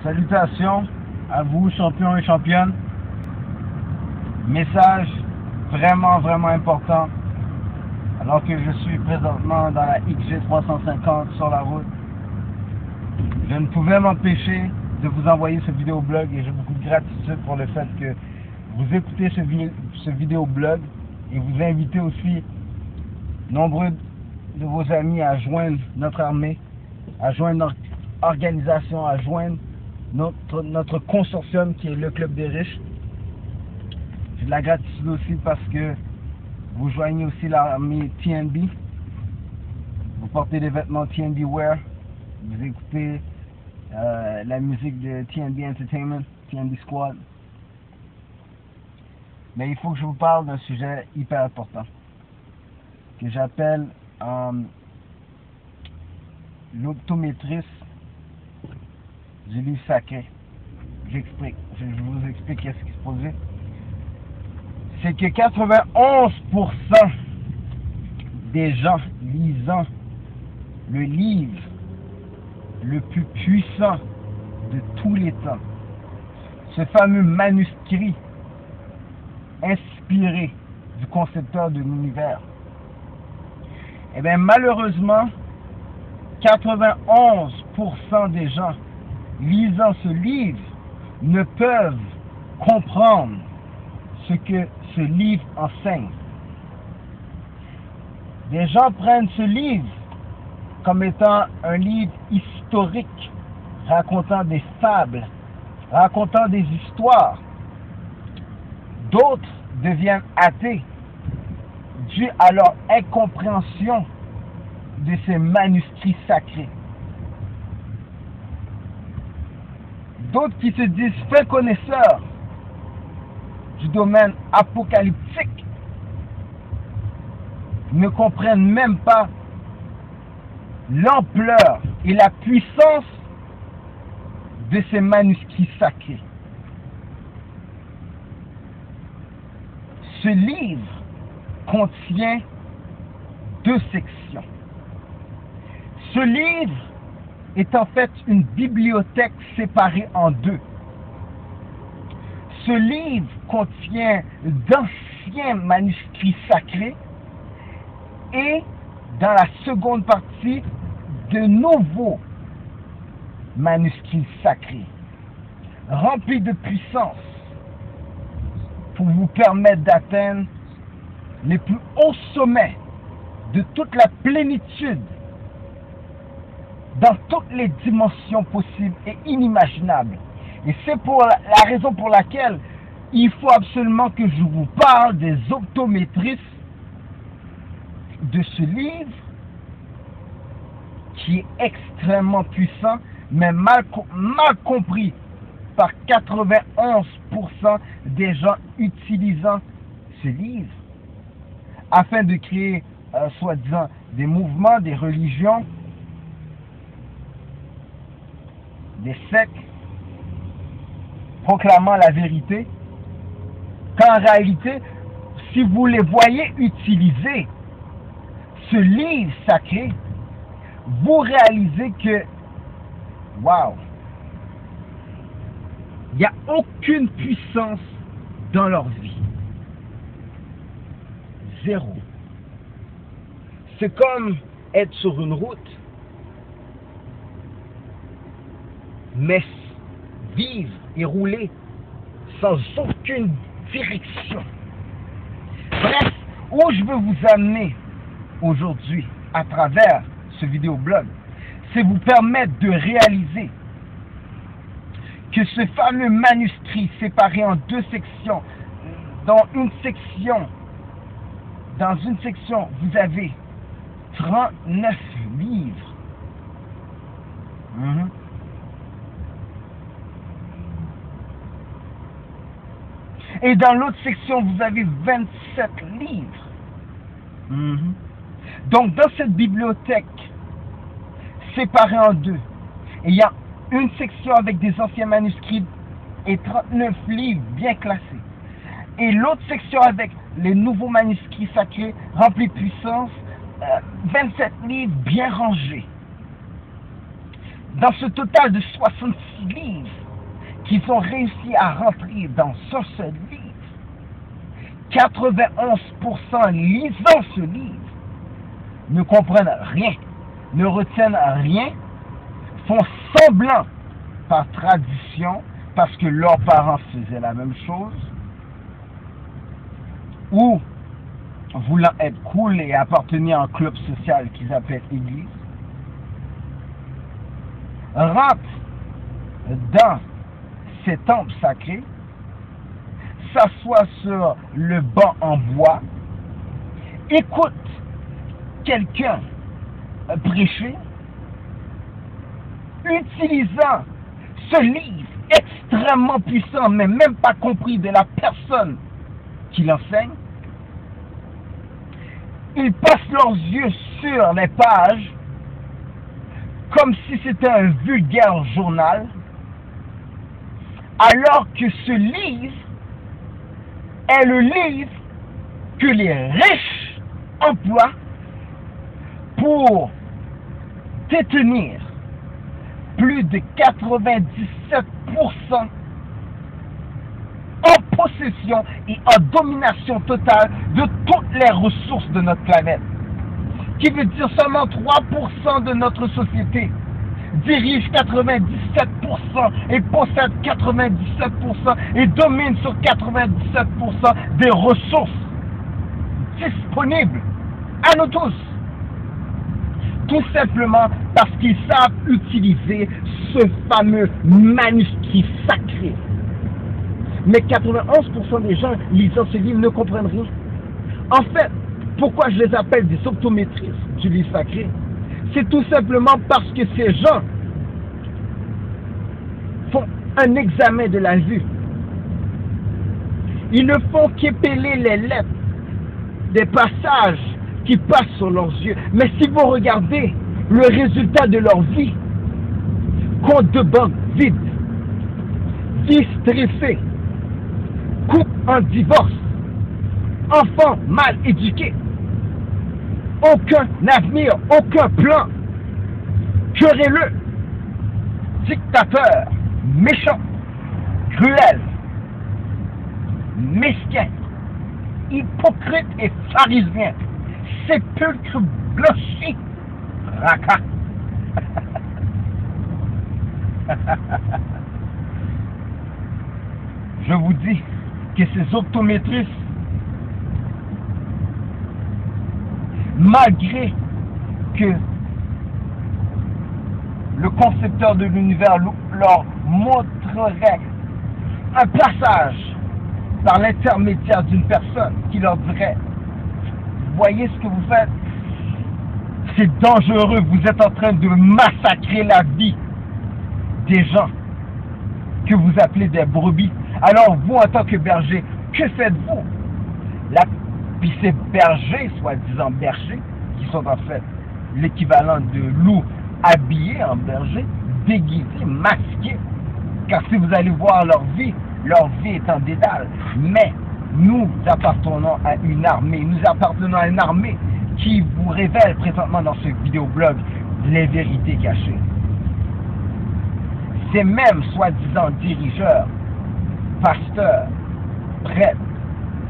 Salutations à vous, champions et championnes. Message vraiment important. Alors que je suis présentement dans la XG350 sur la route, je ne pouvais m'empêcher de vous envoyer ce vidéoblog et j'ai beaucoup de gratitude pour le fait que vous écoutez ce vidéoblog et vous invitez aussi nombreux de vos amis à joindre notre armée, à joindre notre organisation, à joindre notre consortium qui est le Club des Riches. J'ai de la gratitude aussi parce que vous joignez aussi l'armée TNB. Vous portez des vêtements TNB Wear. Vous écoutez la musique de TNB Entertainment, TNB Squad. Mais il faut que je vous parle d'un sujet hyper important que j'appelle l'optométrisme du livre sacré. J'explique. Je vous explique qu'est-ce qui se produit. C'est que 91% des gens lisant le livre le plus puissant de tous les temps, ce fameux manuscrit inspiré du concepteur de l'univers, eh bien malheureusement 91% des gens lisant ce livre ne peuvent comprendre ce que ce livre enseigne. Des gens prennent ce livre comme étant un livre historique, racontant des fables, racontant des histoires. D'autres deviennent athées, dû à leur incompréhension de ces manuscrits sacrés. D'autres qui se disent fins connaisseurs du domaine apocalyptique ne comprennent même pas l'ampleur et la puissance de ces manuscrits sacrés. Ce livre contient 2 sections. Ce livre est en fait une bibliothèque séparée en 2. Ce livre contient d'anciens manuscrits sacrés et dans la seconde partie, de nouveaux manuscrits sacrés remplis de puissance pour vous permettre d'atteindre les plus hauts sommets de toute la plénitude dans toutes les dimensions possibles et inimaginables. Et c'est pour la raison pour laquelle il faut absolument que je vous parle des optométrismes de ce livre qui est extrêmement puissant, mais mal compris par 91% des gens utilisant ce livre afin de créer, soi-disant, des mouvements, des religions, des sectes, proclamant la vérité, qu'en réalité, si vous les voyez utiliser ce livre sacré, vous réalisez que, waouh, il n'y a aucune puissance dans leur vie. Zéro. C'est comme être sur une route, mais vivre et rouler sans aucune direction. Bref, où je veux vous amener aujourd'hui à travers ce vidéoblog, c'est vous permettre de réaliser que ce fameux manuscrit séparé en 2 sections, dans une section, vous avez 39 livres. Et dans l'autre section, vous avez 27 livres. Donc, dans cette bibliothèque séparée en 2, il y a une section avec des anciens manuscrits et 39 livres bien classés. Et l'autre section avec les nouveaux manuscrits sacrés remplis de puissance, 27 livres bien rangés. dans ce total de 66 livres qu'ils ont réussi à rentrer dans ce seul livre, 91% lisant ce livre ne comprennent rien, ne retiennent rien, font semblant par tradition, parce que leurs parents faisaient la même chose, ou voulant être cool et appartenir à un club social qu'ils appellent église, rentrent dans ces temples sacrés, s'assoient sur le banc en bois, écoutent quelqu'un prêcher, utilisant ce livre extrêmement puissant, mais même pas compris de la personne qui l'enseigne. Ils passent leurs yeux sur les pages comme si c'était un vulgaire journal, alors que ce livre est le livre que les riches emploient pour détenir plus de 97% en possession et en domination totale de toutes les ressources de notre planète. Qui veut dire seulement 3% de notre société dirige 97% et possède 97% et domine sur 97% des ressources disponibles à nous tous. Tout simplement parce qu'ils savent utiliser ce fameux manuscrit sacré. Mais 91% des gens lisant ce livre ne comprennent rien. En fait, pourquoi je les appelle des optométristes du livre sacré? C'est tout simplement parce que ces gens font un examen de la vue. Ils ne font qu'épeler les lettres des passages qui passent sur leurs yeux. Mais si vous regardez le résultat de leur vie, compte de banque vide, vie stressée, couple en divorce, enfants mal éduqués, aucun avenir, aucun plan, querelleux, dictateur, méchant, cruel, mesquin, hypocrite et pharisien, sépulcre blanchi, raca. Je vous dis que ces optométristes, malgré que le concepteur de l'univers leur montrerait un passage par l'intermédiaire d'une personne qui leur dirait: voyez ce que vous faites, c'est dangereux, vous êtes en train de massacrer la vie des gens que vous appelez des brebis. Alors vous, en tant que berger, que faites-vous? Puis ces bergers, soi-disant bergers, qui sont en fait l'équivalent de loups habillés en berger, déguisés, masqués. Car si vous allez voir leur vie est en dédale. Mais nous appartenons à une armée, qui vous révèle présentement dans ce vidéoblog les vérités cachées. Ces mêmes soi-disant dirigeurs, pasteurs, prêtres,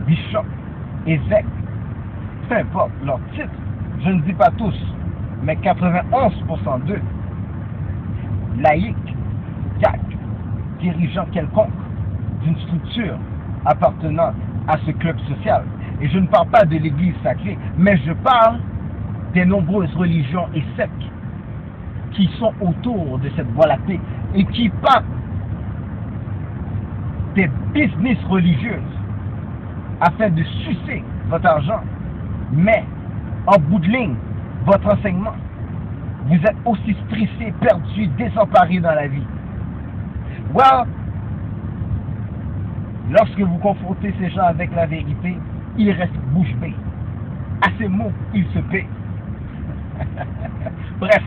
bishops, évêques, peu importe leur titre, je ne dis pas tous, mais 91% d'eux, laïcs, diacres, dirigeants quelconques d'une structure appartenant à ce club social. Et je ne parle pas de l'église sacrée, mais je parle des nombreuses religions et sectes qui sont autour de cette voie lactée et qui partent des business religieuses afin de sucer votre argent. Mais en bout de ligne, votre enseignement, vous êtes aussi stressé, perdu, désemparé dans la vie. Well, lorsque vous confrontez ces gens avec la vérité, ils restent bouche bée. À ces mots, ils se paient. Bref,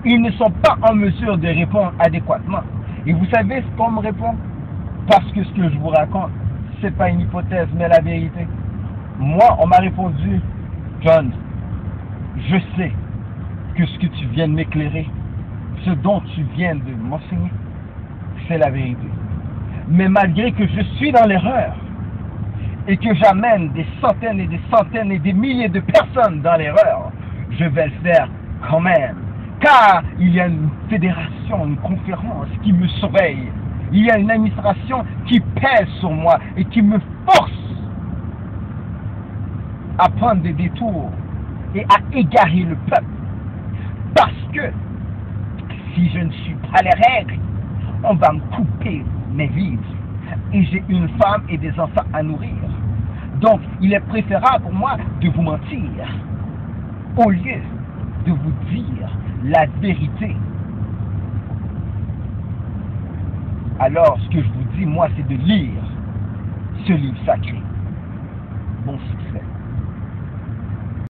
ils ne sont pas en mesure de répondre adéquatement. Et vous savez ce qu'on me répond? Parce que ce que je vous raconte, c'est pas une hypothèse, mais la vérité. Moi, on m'a répondu: John, je sais que ce que tu viens de m'éclairer, ce dont tu viens de m'enseigner, c'est la vérité. Mais malgré que je suis dans l'erreur, et que j'amène des centaines et des centaines et des milliers de personnes dans l'erreur, je vais le faire quand même. Car il y a une fédération, une conférence qui me surveille. Il y a une administration qui pèse sur moi et qui me force à prendre des détours et à égarer le peuple. Parce que si je ne suis pas les règles, on va me couper mes vivres. Et j'ai une femme et des enfants à nourrir. Donc, il est préférable pour moi de vous mentir au lieu de vous dire la vérité. Alors, ce que je vous dis, moi, c'est de lire ce livre sacré. Bon succès.